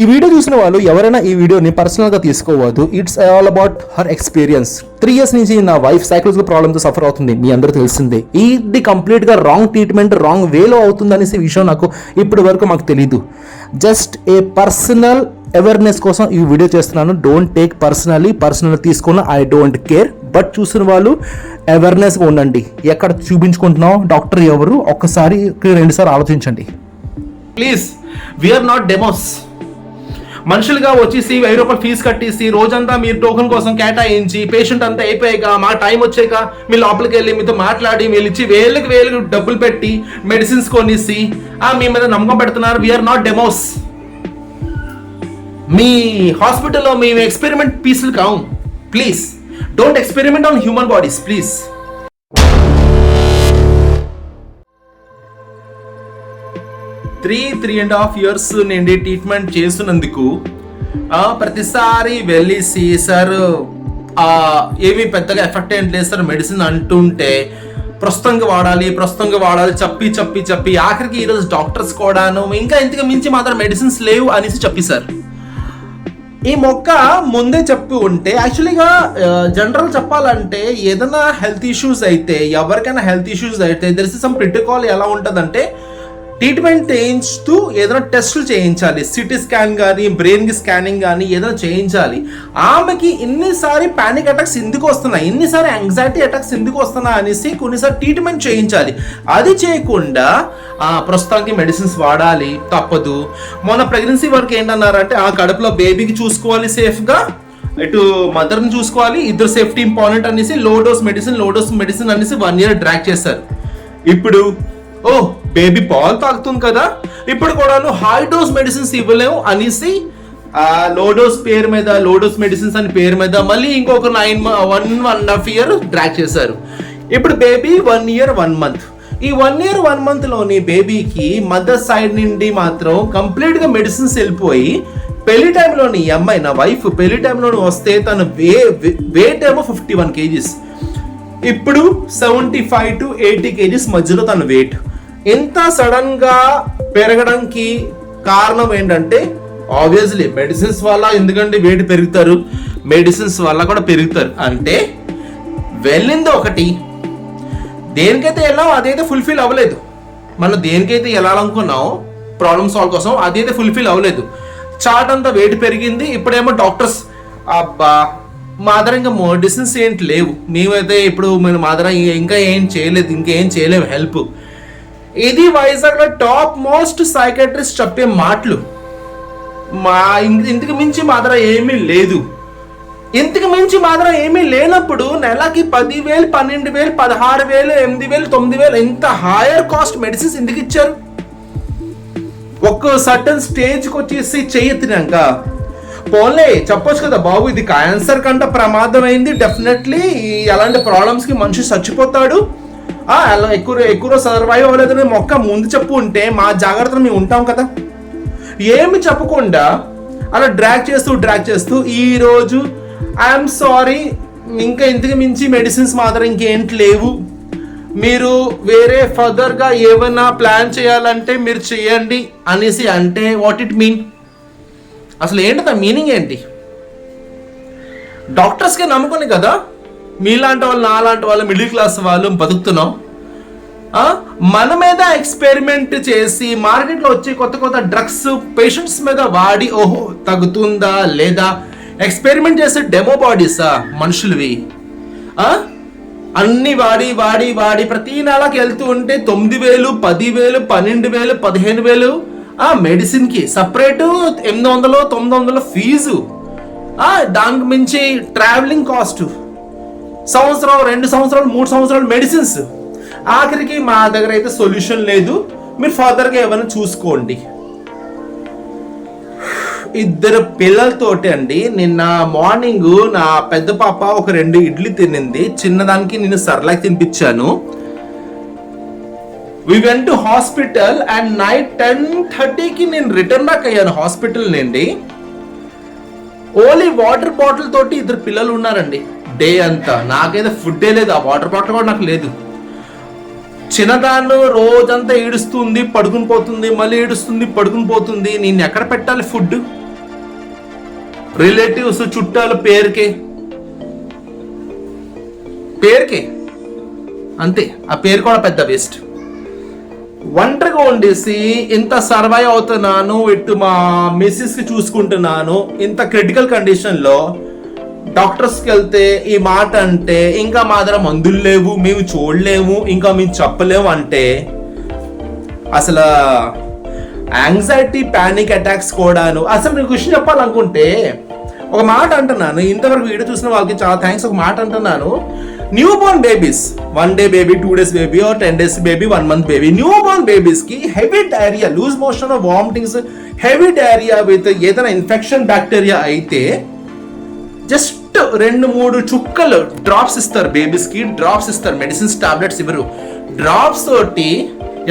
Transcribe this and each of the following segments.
ఈ వీడియో చూసిన వాళ్ళు ఎవరైనా ఈ వీడియోని పర్సనల్గా తీసుకోవద్దు. It's all about her experience. 3 years నుంచి నా వైఫ్ సైకలాజికల్ ప్రాబ్లమ్తో సఫర్ అవుతుంది, మీ అందరూ తెలిసిందే. ఇది కంప్లీట్గా రాంగ్ ట్రీట్మెంట్ రాంగ్ వేలో అవుతుంది అనేసి విషయం నాకు ఇప్పటి వరకు మాకు తెలీదు. జస్ట్ ఏ పర్సనల్ అవేర్నెస్ కోసం ఈ వీడియో చేస్తున్నాను. డోంట్ టేక్ పర్సనల్ తీసుకున్న ఐ డోంట్ కేర్. బట్ చూసిన వాళ్ళు అవేర్నెస్గా ఉండండి. ఎక్కడ చూపించుకుంటున్నావు, డాక్టర్ ఎవరు, ఒక్కసారి 2 సార్లు ఆలోచించండి ప్లీజ్. We are not demos. మనుషులుగా వచ్చేసి 1000 రూపాయలు ఫీజు కట్టేసి రోజంతా మీరు టోకెన్ కోసం కేటాయించి పేషెంట్ అంతా అయిపోయాక మా టైం వచ్చాక మీ లోపలికి వెళ్ళి మీతో మాట్లాడి మీరు ఇచ్చి వేలకు డబ్బులు పెట్టి మెడిసిన్స్ కొనేసి మీ మీద నమ్మకం పెడుతున్నారు. We are not demos. మీ హాస్పిటల్లో మేము ఎక్స్పెరిమెంట్ పీసులు కావు. Please don't experiment on human bodies please. Three and half years నుండి ట్రీట్మెంట్ చేస్తున్నందుకు ప్రతిసారి వెళ్ళేసి సార్ ఏమీ పెద్దగా ఎఫెక్ట్ ఏం లేదు సార్ మెడిసిన్ అంటుంటే ప్రస్తుతంగా వాడాలి చెప్పి ఆఖరికి ఈరోజు డాక్టర్స్ కూడాను ఇంకా ఇంతకు మించి మాత్రం మెడిసిన్స్ లేవు అనేసి చెప్పేశారు. ఈ మొక్క ముందే చెప్పి ఉంటే యాక్చువల్గా జనరల్ చెప్పాలంటే ఏదైనా హెల్త్ ఇష్యూస్ అయితే ఎవరికైనా హెల్త్ ఇష్యూస్ అయితే దర్ ఇస్ సమ్ ప్రోటోకాల్ ఎలా ఉంటుందంటే ట్రీట్మెంట్ చేయించుతూ ఏదైనా టెస్టులు చేయించాలి. సిటీ స్కాన్ కానీ బ్రెయిన్కి స్కానింగ్ కానీ ఏదైనా చేయించాలి. ఆమెకి ఇన్నిసారి పానిక్ అటాక్స్ ఎందుకు వస్తున్నాయి, ఇన్నిసారి యాంగ్జైటీ అటాక్స్ ఎందుకు వస్తున్నాయి అనేసి కొన్నిసారి ట్రీట్మెంట్ చేయించాలి. అది చేయకుండా ప్రస్తుతానికి మెడిసిన్స్ వాడాలి తప్పదు. మొన్న ప్రెగ్నెన్సీ వరకు ఏంటన్నారంటే కడుపులో బేబీకి చూసుకోవాలి సేఫ్గా, ఇటు మదర్ని చూసుకోవాలి, ఇద్దరు సేఫ్టీ ఇంపార్టెంట్ అనేసి లో డోస్ మెడిసిన్ అనేసి 1 year డ్రాక్ చేశారు. ఇప్పుడు బేబీ పాలు తాగుతుంది కదా, ఇప్పుడు కూడా హై డోస్ మెడిసిన్స్ ఇవ్వలేము అనేసి లో డోస్ మెడిసిన్స్ అని పేరు మీద మళ్ళీ ఇంకొక 1.5 year డ్రాక్ చేశారు. ఇప్పుడు బేబీ 1 year 1 month. ఈ 1 year 1 month లోని బేబీకి మదర్ సైడ్ నుండి మాత్రం కంప్లీట్ గా మెడిసిన్స్ వెళ్ళిపోయి పెళ్లి టైంలోని ఈ అమ్మాయి నా వైఫ్ పెళ్లి టైంలోని వస్తే తను వెయిట్ ఏమో 51 kgs, ఇప్పుడు 75 to 80 kgs మధ్యలో తన వెయిట్. ఇంత సడన్ గా పెరగడానికి కారణం ఏంటంటే ఆబ్వియస్లీ మెడిసిన్స్ వల్ల. ఎందుకంటే వెయిట్ పెరుగుతారు, మెడిసిన్స్ వల్ల కూడా పెరుగుతారు. అంటే వెళ్ళింది ఒకటి, దేనికైతే వెళ్ళాం అదైతే ఫుల్ఫిల్ అవ్వలేదు. మనం దేనికైతే వెళ్ళాలనుకున్నాం ప్రాబ్లమ్ సాల్వ్ కోసం అదైతే ఫుల్ఫిల్ అవ్వలేదు. చాట్ అంతా వెయిట్ పెరిగింది. ఇప్పుడేమో డాక్టర్స్ మా దగ్గర ఇంకా మెడిసిన్స్ ఏంటి లేవు, మేమైతే ఇప్పుడు మేము మా దగ్గర ఇంకా ఇంకేం చేయలేము హెల్ప్. ఇది వైజాగ్లో టాప్ మోస్ట్ సైకాట్రిస్ట్ చెప్పే మాటలు. ఇంతకు మించి మా దగ్గర ఏమీ లేదు. ఇంతకు మించి మా దగ్గర ఏమీ లేనప్పుడు నెలకి 10,000 12,000 16,000 8,000 9,000 ఇంత హైయర్ కాస్ట్ మెడిసిన్స్ ఎందుకు ఇచ్చారు? ఒక్క సర్టన్ స్టేజ్కి వచ్చేసి చెయ్యెత్తినాక పోన్లే చెప్పొచ్చు కదా బాబు ఇది క్యాన్సర్ కంటే ప్రమాదమైంది, డెఫినెట్లీ అలాంటి ప్రాబ్లమ్స్కి మనిషి చచ్చిపోతాడు, అలా ఎక్కువ సర్వైవ్ అవ్వలేదని మొక్క ముందు చెప్పు ఉంటే మా జాగ్రత్తలు మేము ఉంటాం కదా. ఏమి చెప్పకుండా అలా డ్రాగ్ చేస్తూ ఈరోజు ఐఎమ్ సారీ ఇంకా ఇంతకు మించి మెడిసిన్స్ మాత్రం ఇంకేంటి లేవు, మీరు వేరే ఫర్దర్గా ఏమైనా ప్లాన్ చేయాలంటే మీరు చేయండి అనేసి అంటే వాట్ ఇట్ మీన్? అసలు ఏంటి మీనింగ్ ఏంటి? డాక్టర్స్కే నమ్ముకుని కదా మీలాంటి వాళ్ళు నాలాంటి వాళ్ళు మిడిల్ క్లాస్ వాళ్ళు బతుకుతున్నాం. మన మీద ఎక్స్పెరిమెంట్ చేసి మార్కెట్లో వచ్చే కొత్త డ్రగ్స్ పేషెంట్స్ మీద వాడి తగ్గుతుందా లేదా ఎక్స్పెరిమెంట్ చేసే డెమో బాడీసా మనుషులవి? అన్ని వాడి ప్రతి నెలకి వెళ్తూ ఉంటే 9,000 10,000 12,000 15,000 మెడిసిన్కి సపరేటు 800 900 ఫీజు, దానికి మించి ట్రావెలింగ్ కాస్ట్, సంవత్సరం 2 సంవత్సరాలు 3 సంవత్సరాలు మెడిసిన్స్. ఆఖరికి మా దగ్గర అయితే సొల్యూషన్ లేదు, మీరు ఫర్దర్గా ఏమైనా చూసుకోండి. 2 పిల్లలతోటి అండి నిన్న మార్నింగ్ నా పెద్ద పాప ఒక 2 ఇడ్లీ తినింది, చిన్నదానికి నేను సర్లాక్ తినిపించాను. We went to hospital and night 10:30కి నేను రిటర్న్ బ్యాక్ అయ్యాను హాస్పిటల్ నుండి. ఓన్లీ వాటర్ బాటిల్ తోటి 2 పిల్లలు ఉన్నారండి డే అంతా. నాకైతే ఫుడ్డే లేదు, ఆ వాటర్ బాటిల్ కూడా నాకు లేదు. చిన్నదాన్ని రోజంతా ఏడుస్తుంది పడుకుని పోతుంది, మళ్ళీ ఏడుస్తుంది పడుకుని పోతుంది. నేను ఎక్కడ పెట్టాలి ఫుడ్? రిలేటివ్స్ చుట్టాలు పేరుకే అంతే. ఆ పేరు కూడా పెద్ద వేస్ట్. ఒంటరిగా ఉండేసి ఇంత సర్వైవ్ అవుతున్నాను, ఇటు మా మిస్సెస్ కి చూసుకుంటున్నాను, ఇంత క్రిటికల్ కండిషన్ లో డాక్టర్స్కి వెళ్తే ఈ మాట అంటే, ఇంకా మా దగ్గర మందులు లేవు, మేము చూడలేము, ఇంకా మేము చెప్పలేము అంటే, అసలు యాంగ్జైటీ పానిక్ అటాక్స్ కూడాను. అసలు మీకు విషయం చెప్పాలనుకుంటే ఒక మాట అంటున్నాను, ఇంతవరకు వీడియో చూసిన వాళ్ళకి చాలా థ్యాంక్స్. ఒక మాట అంటున్నాను, new born babies, 1 day baby, 2 days baby, 10 days baby, 1 month baby, new born babies కి heavy diarrhoea, loose motion, vomitings, heavy diarrhoea with ఏదైనా ఇన్ఫెక్షన్ బ్యాక్టీరియా అయితే జస్ట్ 2-3 చుక్కలు డ్రాప్స్ ఇస్తారు బేబీస్ కి. డ్రాప్స్ ఇస్తారు, మెడిసిన్స్, టాబ్లెట్స్ ఇవ్వరు. డ్రాప్స్ తోటి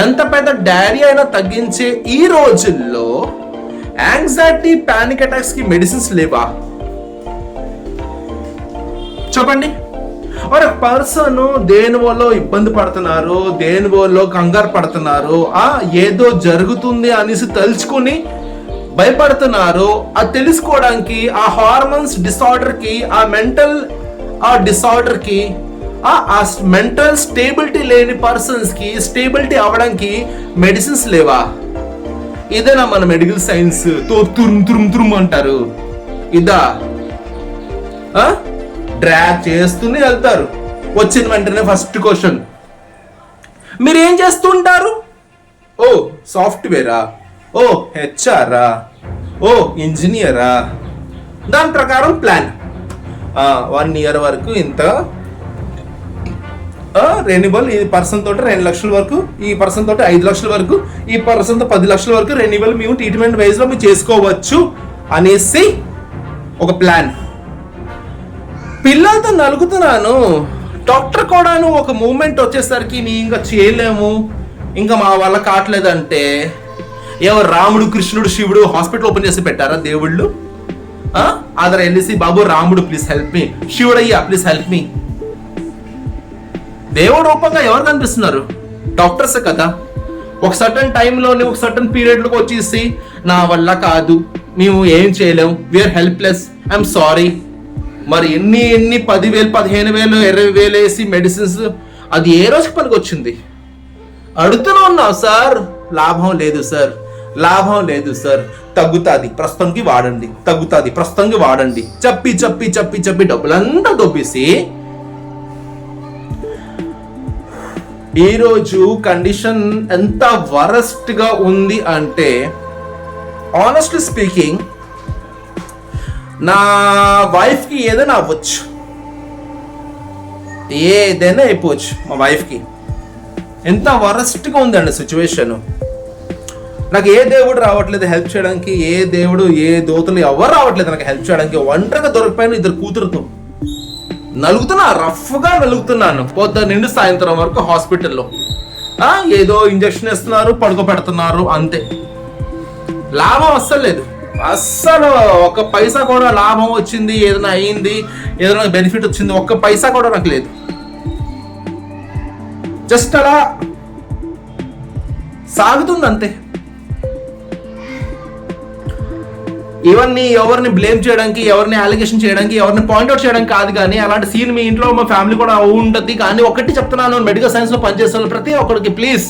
ఎంత పెద్ద డైరియా అయినా తగ్గించే ఈ రోజుల్లో యాంగ్జైటీ పానిక్ అటాక్స్ కి మెడిసిన్స్ లేవా చెప్పండి? ఒక పర్సన్ దేని వల్ల ఇబ్బంది పడుతున్నారు, దేని వల్ల కంగారు పడుతున్నారు, ఏదో జరుగుతుంది అనేసి తలుచుకుని భయపడుతున్నారు. అది తెలుసుకోవడానికి ఆ హార్మోన్స్ డిసార్డర్ కి, ఆ మెంటల్ డిసార్డర్ కి, ఆ మెంటల్ స్టేబిలిటీ లేని పర్సన్స్ కి స్టేబిలిటీ అవ్వడానికి మెడిసిన్స్ లేవా? ఇదేనా మన మెడికల్ సైన్స్ తో తురుమ్ అంటారు? ఇదా? డ్రాగ్ చేస్తూనే వెళ్తారు. వచ్చిన వెంటనే ఫస్ట్ క్వశ్చన్, మీరు ఏం చేస్తుంటారు? ఓ సాఫ్ట్వేరా, ఓ హెచ్ఆరా, ఓ ఇంజనీరా. దాని ప్రకారం ప్లాన్ 1 year వరకు ఇంత రెన్యువల్, ఈ పర్సన్ తోటి 2 లక్షల వరకు, ఈ పర్సన్ తోటి 5 లక్షల వరకు, ఈ పర్సన్ తో 10 లక్షల వరకు రెన్యువల్ మేము ట్రీట్మెంట్ వైజ్ లో మేము చేసుకోవచ్చు అనేసి ఒక ప్లాన్. పిల్లలతో నలుగుతున్నాను, డాక్టర్ కూడాను ఒక మూమెంట్ వచ్చేసరికి మేము ఇంకా చేయలేము, ఇంకా మా వల్ల కావట్లేదంటే, ఎవరు రాముడు, కృష్ణుడు, శివుడు హాస్పిటల్ ఓపెన్ చేసి పెట్టారా దేవుళ్ళు? అదర్ వెళ్ళేసి, బాబు రాముడు ప్లీజ్ హెల్ప్ మీ, శివుడయ్యా ప్లీజ్ హెల్ప్ మీ. దేవుడు రూపంగా ఎవరు కనిపిస్తున్నారు? డాక్టర్స్ కదా. ఒక సర్టన్ టైంలోనే, ఒక సర్టన్ పీరియడ్లోకి వచ్చేసి, నా వల్ల కాదు, మేము ఏం చేయలేము, వీఆర్ హెల్ప్లెస్, ఐఎమ్ సారీ. మరి ఎన్ని 10,000, 15,000, 20,000 వేసి మెడిసిన్స్, అది ఏ రోజుకి పనికి వచ్చింది? అడుగుతూనే ఉన్నావు సార్, లాభం లేదు సార్, లాభం లేదు సార్, తగ్గుతుంది ప్రస్తుతానికి వాడండి, తగ్గుతుంది ప్రస్తుతానికి వాడండి, చెప్పి చెప్పి చెప్పి చెప్పి డబ్బులంతా దొబ్బేసి ఈరోజు కండిషన్ ఎంత వరస్ట్ గా ఉంది అంటే, ఆనెస్ట్లీ స్పీకింగ్, నా వైఫ్ కి ఏదైనా అవ్వచ్చు, ఏదైనా అయిపోవచ్చు మా వైఫ్ కి. ఎంత వరస్ట్ గా ఉందండి సిచ్యువేషన్. నాకు ఏ దేవుడు రావట్లేదు హెల్ప్ చేయడానికి, ఏ దేవుడు, ఏ దోతలు ఎవరు రావట్లేదు నాకు హెల్ప్ చేయడానికి. ఒంటరిగా దొరికిపోయిన 2 కూతురుతో నలుగుతున్నా, రఫ్ గా వెలుగుతున్నాను పొద్దున్న నుండి సాయంత్రం వరకు హాస్పిటల్లో. ఏదో ఇంజక్షన్ ఇస్తున్నారు, పడుకోబెడుతున్నారు, అంతే. లాభం అస్సలు లేదు, అస్సలు ఒక్క పైసా కూడా లాభం వచ్చింది, ఏదైనా అయ్యింది, ఏదైనా బెనిఫిట్ వచ్చింది, ఒక్క పైసా కూడా నాకు లేదు. జస్ట్ అలా సాగుతుంది అంతే. ఇవన్నీ ఎవరిని బ్లేమ్ చేయడానికి, ఎవరిని అలిగేషన్ చేయడానికి, ఎవరిని పాయింట్అవుట్ చేయడానికి కాదు, కానీ అలాంటి సీన్ మీ ఇంట్లో, మా ఫ్యామిలీ కూడా ఉంటుంది. కానీ ఒకటి చెప్తున్నాను, మెడికల్ సైన్స్ లో పనిచేస్తున్న ప్రతి ఒక్కరికి, ప్లీజ్,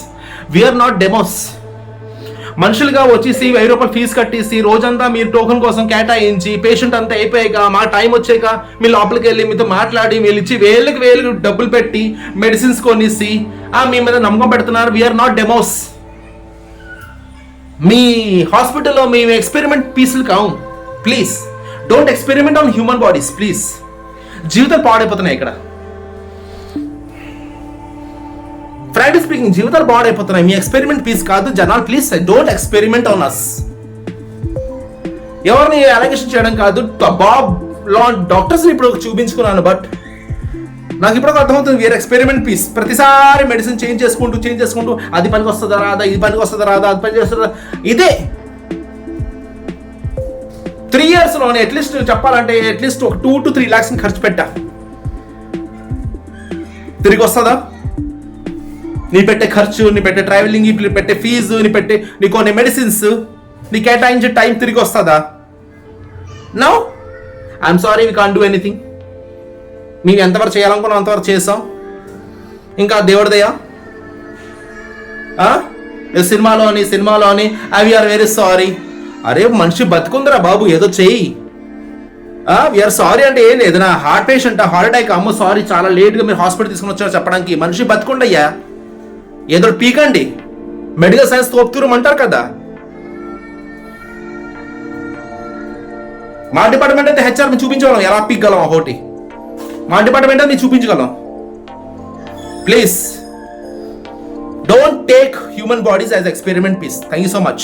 వీఆర్ నాట్ డెమోస్. మనుషులుగా వచ్చేసి 1000 రూపాయలు ఫీజు కట్టేసి రోజంతా మీరు టోకెన్ కోసం కేటాయించి, పేషెంట్ అంతా అయిపోయాక, మా టైం వచ్చాక మీ లోపలికి వెళ్ళి మీతో మాట్లాడి, మీరు ఇచ్చి వేలకు డబ్బులు పెట్టి మెడిసిన్స్ కొనిసి మీ మీద నమ్మకం పెడుతున్నారు. We are not demos. మీ హాస్పిటల్లో మేము ఎక్స్పెరిమెంట్ పీసులు కావు. Please don't experiment on human bodies please. జీవితాలు పాడైపోతున్నాయి ఇక్కడ. ఫ్రాంక్లీ స్పీకింగ్, జీవితాలు పాడైపోతున్నాయి. మీ ఎక్స్పెరిమెంట్ పీస్ కాదు జనాలు. Please don't experiment on us. ఎవరిని అలిగేషన్ చేయడం కాదు. బాబ్ లాంటి డాక్టర్స్ ఇప్పుడు చూపించుకున్నాను, బట్ నాకు ఇప్పుడు అర్థమవుతుంది వీఆర్ ఎక్స్పెరిమెంట్ పీస్. ప్రతిసారి మెడిసిన్ చేంజ్ చేసుకుంటూ అది పనికి వస్తుందా రాదా, ఇది పనికి వస్తుందా రాదా, అది పని చేస్తుందా, ఇదే 3 years లోనే అట్లీస్ట్ చెప్పాలంటే అట్లీస్ట్ ఒక 2 to 3 lakhs ఖర్చు పెట్టా. తిరిగి వస్తుందా? నీ పెట్టే ఖర్చు, నీ పెట్టే ట్రావెలింగ్, నీ పెట్టే ఫీజు, నీ కొన్ని మెడిసిన్స్, నీ కేటాయించే టైం తిరిగి వస్తుందా? No. I'm sorry we can't do anything. మేము ఎంతవరకు చేయాలనుకున్నాం అంతవరకు చేసాం. ఇంకా దేవుడిదయ్యా సినిమాలోని వీఆర్ వెరీ సారీ. అరే మనిషి బతుకుందిరా బాబు, ఏదో చెయ్యి. వీఆర్ సారీ అంటే ఏం లేదు, నా హార్ట్ పేషెంట్ హార్ట్ అటాక్, అమ్మో సారీ చాలా లేట్గా మీరు హాస్పిటల్ తీసుకుని వచ్చారో చెప్పడానికి. మనిషి బతుకుండయ్యా, ఏదో పీకండి. మెడికల్ సైన్స్ తోపుతూరం అంటారు కదా. మా డిపార్ట్మెంట్ అయితే హెచ్ఆర్ మేము చూపించగలం ఎలా పీకగలం. ఒకటి మా డిపార్ట్మెంట్ అయితే చూపించగలం. Please don't take human bodies as experiment piece. Thank you so much.